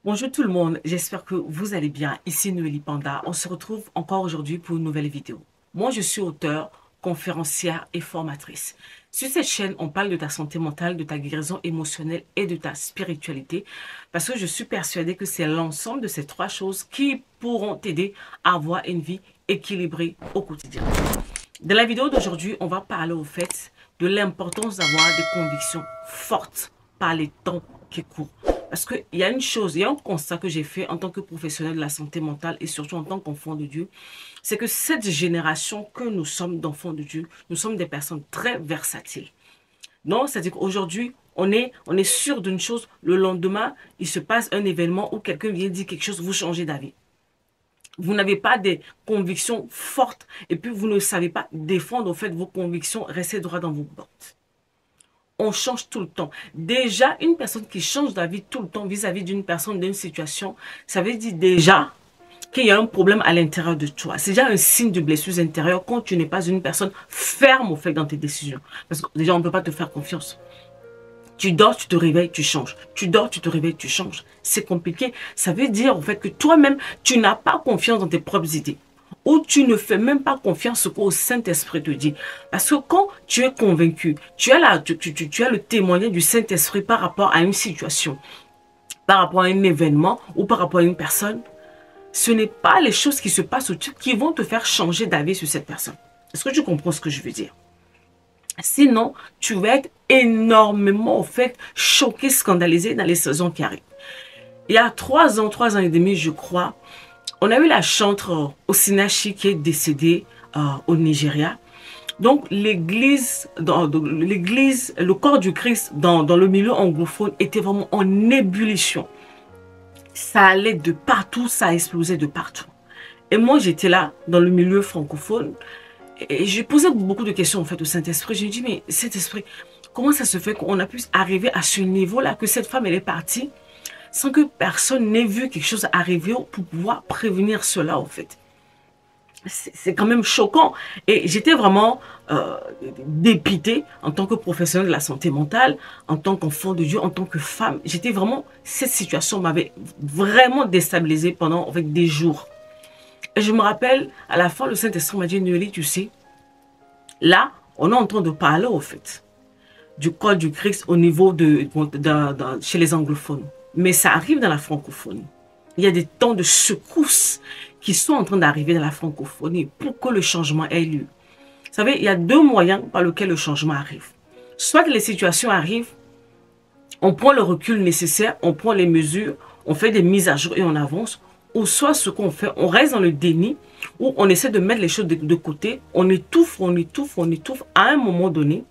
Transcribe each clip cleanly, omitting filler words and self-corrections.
Bonjour tout le monde, j'espère que vous allez bien. Ici Noélie Panda. On se retrouve encore aujourd'hui pour une nouvelle vidéo. Moi, je suis auteure, conférencière et formatrice. Sur cette chaîne, on parle de ta santé mentale, de ta guérison émotionnelle et de ta spiritualité parce que je suis persuadée que c'est l'ensemble de ces trois choses qui pourront t'aider à avoir une vie équilibrée au quotidien. Dans la vidéo d'aujourd'hui, on va parler au fait de l'importance d'avoir des convictions fortes par les temps qui courent. Parce qu'il y a une chose, il y a un constat que j'ai fait en tant que professionnel de la santé mentale et surtout en tant qu'enfant de Dieu, c'est que cette génération que nous sommes d'enfants de Dieu, nous sommes des personnes très versatiles. Non, c'est-à-dire qu'aujourd'hui, on est sûr d'une chose, le lendemain, il se passe un événement où quelqu'un vient dire quelque chose, vous changez d'avis. Vous n'avez pas des convictions fortes et puis vous ne savez pas défendre au fait vos convictions, restez droit dans vos bottes. On change tout le temps. Déjà, une personne qui change d'avis tout le temps vis-à-vis d'une personne, d'une situation, ça veut dire déjà qu'il y a un problème à l'intérieur de toi. C'est déjà un signe de blessure intérieure quand tu n'es pas une personne ferme au fait dans tes décisions. Parce que déjà, on ne peut pas te faire confiance. Tu dors, tu te réveilles, tu changes. Tu dors, tu te réveilles, tu changes. C'est compliqué. Ça veut dire en fait que toi-même, tu n'as pas confiance dans tes propres idées. Ou tu ne fais même pas confiance au Saint-Esprit te dit. Parce que quand tu es convaincu, tu as le témoignage du Saint-Esprit par rapport à une situation, par rapport à un événement ou par rapport à une personne, ce n'est pas les choses qui se passent autour qui vont te faire changer d'avis sur cette personne. Est-ce que tu comprends ce que je veux dire? Sinon, tu vas être énormément, au fait, choqué, scandalisé dans les saisons qui arrivent. Il y a 3 ans et demi, je crois, on a eu la chantre Osinachi qui est décédée au Nigeria. Donc, le corps du Christ dans le milieu anglophone était vraiment en ébullition. Ça allait de partout, ça explosait de partout. Et moi, j'étais là, dans le milieu francophone, et j'ai posé beaucoup de questions en fait au Saint-Esprit. J'ai dit, mais Saint-Esprit, comment ça se fait qu'on a pu arriver à ce niveau-là, que cette femme, elle est partie sans que personne n'ait vu quelque chose arriver pour pouvoir prévenir cela, en fait. C'est quand même choquant. Et j'étais vraiment dépitée en tant que professionnelle de la santé mentale, en tant qu'enfant de Dieu, en tant que femme. J'étais vraiment, cette situation m'avait vraiment déstabilisée pendant en fait, des jours. Et je me rappelle, à la fin, le Saint-Esprit m'a dit, Noélie, tu sais, là, on est en train de parler, au fait, du corps du Christ au niveau chez les anglophones. Mais ça arrive dans la francophonie. Il y a des temps de secousses qui sont en train d'arriver dans la francophonie pour que le changement ait lieu. Vous savez, il y a deux moyens par lesquels le changement arrive. Soit que les situations arrivent, on prend le recul nécessaire, on prend les mesures, on fait des mises à jour et on avance. Ou soit ce qu'on fait, on reste dans le déni, où on essaie de mettre les choses de côté, on étouffe, on étouffe, on étouffe. À un moment donné,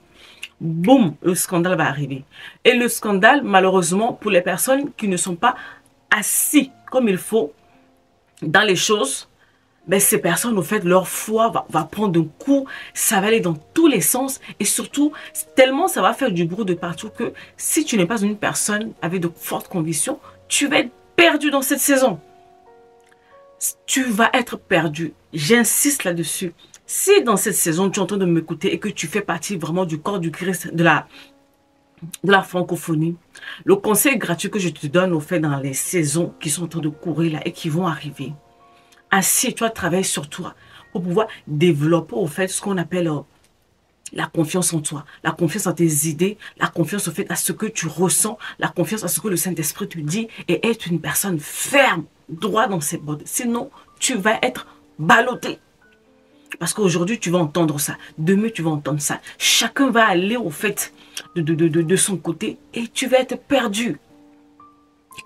boum, le scandale va arriver. Et le scandale, malheureusement, pour les personnes qui ne sont pas assis comme il faut dans les choses, ben ces personnes, au fait, leur foi va prendre un coup, ça va aller dans tous les sens et surtout, tellement ça va faire du bruit de partout que si tu n'es pas une personne avec de fortes convictions, tu vas être perdu dans cette saison. Tu vas être perdu. J'insiste là-dessus. Si dans cette saison, tu es en train de m'écouter et que tu fais partie vraiment du corps du Christ, de la francophonie, le conseil gratuit que je te donne au fait dans les saisons qui sont en train de courir là et qui vont arriver, assieds-toi, travaille sur toi pour pouvoir développer au fait ce qu'on appelle la confiance en toi, la confiance en tes idées, la confiance au fait à ce que tu ressens, la confiance à ce que le Saint-Esprit te dit et être une personne ferme, droit dans ses bottes. Sinon, tu vas être ballotté. Parce qu'aujourd'hui, tu vas entendre ça. Demain, tu vas entendre ça. Chacun va aller au fait de son côté et tu vas être perdu.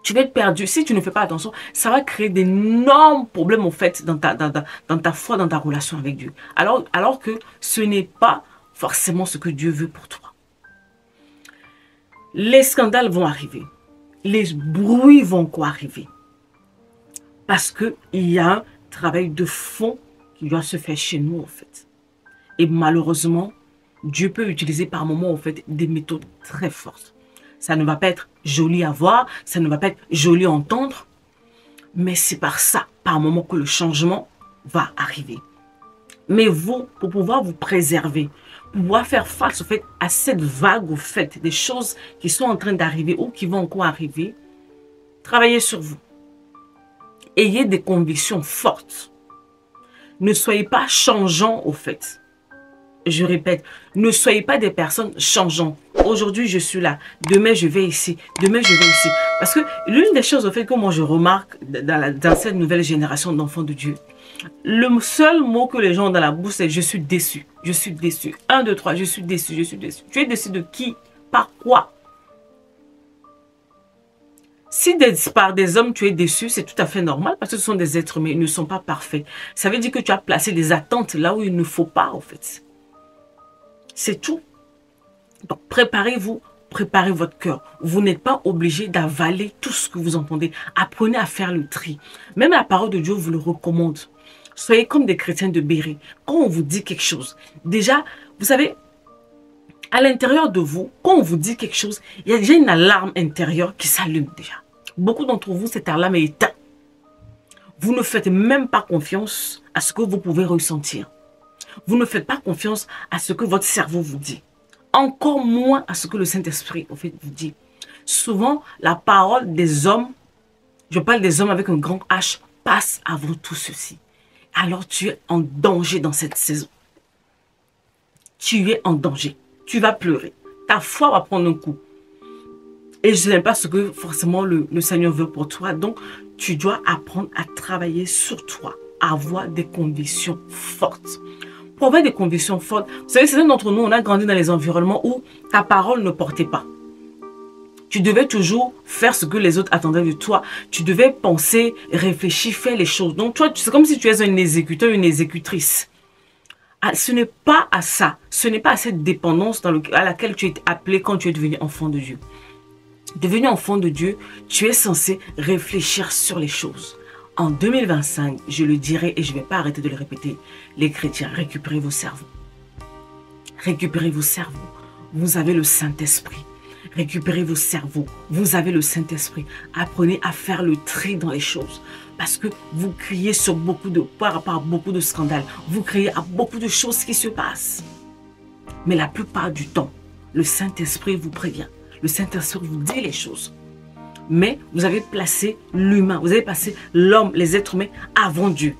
Tu vas être perdu. Si tu ne fais pas attention, ça va créer d'énormes problèmes au fait dans ta foi, dans ta relation avec Dieu. Alors que ce n'est pas forcément ce que Dieu veut pour toi. Les scandales vont arriver. Les bruits vont arriver. Parce qu'il y a un travail de fond qui doit se faire chez nous, en fait. Et malheureusement, Dieu peut utiliser par moments, en fait, des méthodes très fortes. Ça ne va pas être joli à voir, ça ne va pas être joli à entendre, mais c'est par ça, par moment, que le changement va arriver. Mais vous, pour pouvoir vous préserver, pour pouvoir faire face au fait, à cette vague, au fait, des choses qui sont en train d'arriver ou qui vont encore arriver, Travaillez sur vous. Ayez des convictions fortes. Ne soyez pas changeants au fait. Je répète, ne soyez pas des personnes changeantes. Aujourd'hui, je suis là. Demain, je vais ici. Demain, je vais ici. Parce que l'une des choses au fait que moi, je remarque dans cette nouvelle génération d'enfants de Dieu, le seul mot que les gens ont dans la bouche, c'est « je suis déçu ». Je suis déçu. 1, 2, 3, je suis déçu, je suis déçu. Tu es déçu de qui? Par quoi? Si par des hommes tu es déçu, c'est tout à fait normal parce que ce sont des êtres humains, ils ne sont pas parfaits. Ça veut dire que tu as placé des attentes là où il ne faut pas en fait. C'est tout. Donc préparez-vous, préparez votre cœur. Vous n'êtes pas obligé d'avaler tout ce que vous entendez. Apprenez à faire le tri. Même la parole de Dieu vous le recommande. Soyez comme des chrétiens de Béret. Quand on vous dit quelque chose, déjà, vous savez, à l'intérieur de vous, quand on vous dit quelque chose, il y a déjà une alarme intérieure qui s'allume déjà. Beaucoup d'entre vous, cette alarme est éteinte. Vous ne faites même pas confiance à ce que vous pouvez ressentir. Vous ne faites pas confiance à ce que votre cerveau vous dit. Encore moins à ce que le Saint-Esprit au fait vous dit. Souvent, la parole des hommes, je parle des hommes avec un grand H, passe avant tout ceci. Alors tu es en danger dans cette saison. Tu es en danger. Tu vas pleurer. Ta foi va prendre un coup. Et je n'aime pas ce que forcément le Seigneur veut pour toi. Donc, tu dois apprendre à travailler sur toi. À avoir des convictions fortes. Pour avoir des convictions fortes, vous savez, certains d'entre nous, on a grandi dans les environnements où ta parole ne portait pas. Tu devais toujours faire ce que les autres attendaient de toi. Tu devais penser, réfléchir, faire les choses. Donc, toi, c'est comme si tu es un exécuteur, une exécutrice. Ce n'est pas à ça. Ce n'est pas à cette dépendance à laquelle tu es appelé quand tu es devenu enfant de Dieu. Devenu enfant de Dieu, tu es censé réfléchir sur les choses. En 2025, je le dirai et je ne vais pas arrêter de le répéter, les chrétiens, récupérez vos cerveaux. Récupérez vos cerveaux. Vous avez le Saint-Esprit. Récupérez vos cerveaux. Vous avez le Saint-Esprit. Apprenez à faire le tri dans les choses. Parce que vous criez par rapport à beaucoup de scandales. Vous criez à beaucoup de choses qui se passent. Mais la plupart du temps, le Saint-Esprit vous prévient. Le Saint-Esprit vous dit les choses. Mais vous avez placé l'humain, vous avez placé l'homme, les êtres humains avant Dieu.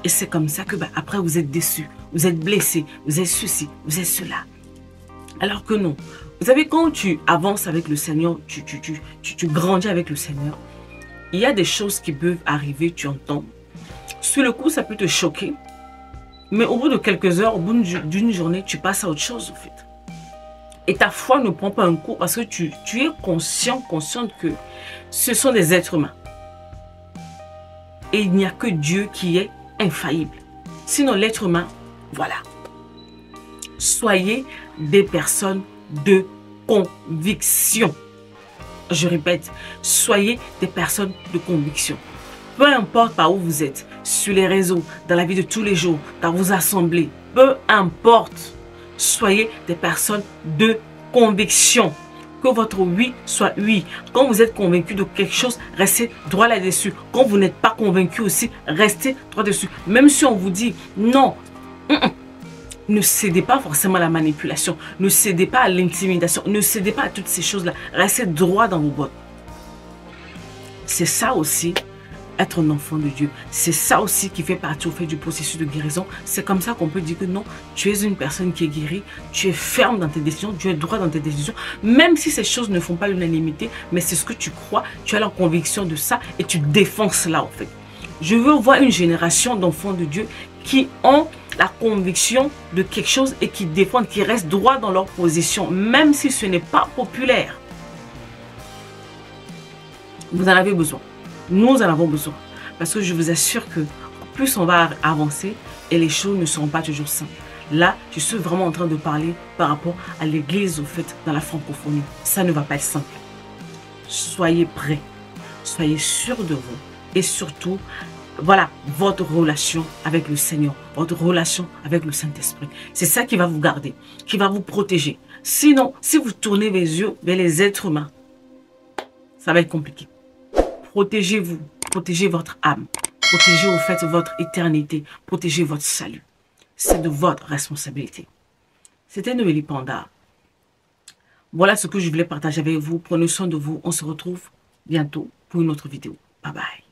Et c'est comme ça que après vous êtes déçus, vous êtes blessés, vous êtes ceci, vous êtes cela. Alors que non. Vous savez, quand tu avances avec le Seigneur, tu grandis avec le Seigneur, il y a des choses qui peuvent arriver, tu entends. Sur le coup, ça peut te choquer. Mais au bout de quelques heures, au bout d'une journée, tu passes à autre chose, en fait. Et ta foi ne prend pas un coup parce que tu es consciente que ce sont des êtres humains. Et il n'y a que Dieu qui est infaillible. Sinon, l'être humain, voilà. Soyez des personnes de conviction. Je répète, soyez des personnes de conviction. Peu importe par où vous êtes, sur les réseaux, dans la vie de tous les jours, dans vos assemblées, peu importe. Soyez des personnes de conviction. Que votre oui soit oui. Quand vous êtes convaincu de quelque chose, restez droit là-dessus. Quand vous n'êtes pas convaincu aussi, restez droit dessus. Même si on vous dit non, ne cédez pas forcément à la manipulation. Ne cédez pas à l'intimidation. Ne cédez pas à toutes ces choses-là. Restez droit dans vos bottes. C'est ça aussi. Être un enfant de Dieu, c'est ça aussi qui fait partie au fait du processus de guérison. C'est comme ça qu'on peut dire que non, tu es une personne qui est guérie, tu es ferme dans tes décisions, tu es droit dans tes décisions, même si ces choses ne font pas l'unanimité, mais c'est ce que tu crois, tu as la conviction de ça et tu défends cela en fait. Je veux voir une génération d'enfants de Dieu qui ont la conviction de quelque chose et qui défendent, qui restent droits dans leur position, même si ce n'est pas populaire. Vous en avez besoin. Nous en avons besoin. Parce que je vous assure que plus on va avancer et les choses ne seront pas toujours simples. Là, je suis vraiment en train de parler par rapport à l'église, au fait, dans la francophonie. Ça ne va pas être simple. Soyez prêts. Soyez sûrs de vous. Et surtout, voilà, votre relation avec le Seigneur. Votre relation avec le Saint-Esprit. C'est ça qui va vous garder, qui va vous protéger. Sinon, si vous tournez les yeux vers les êtres humains, ça va être compliqué. Protégez-vous, protégez votre âme, protégez au fait votre éternité, protégez votre salut. C'est de votre responsabilité. C'était Noélie Panda. Voilà ce que je voulais partager avec vous. Prenez soin de vous. On se retrouve bientôt pour une autre vidéo. Bye bye.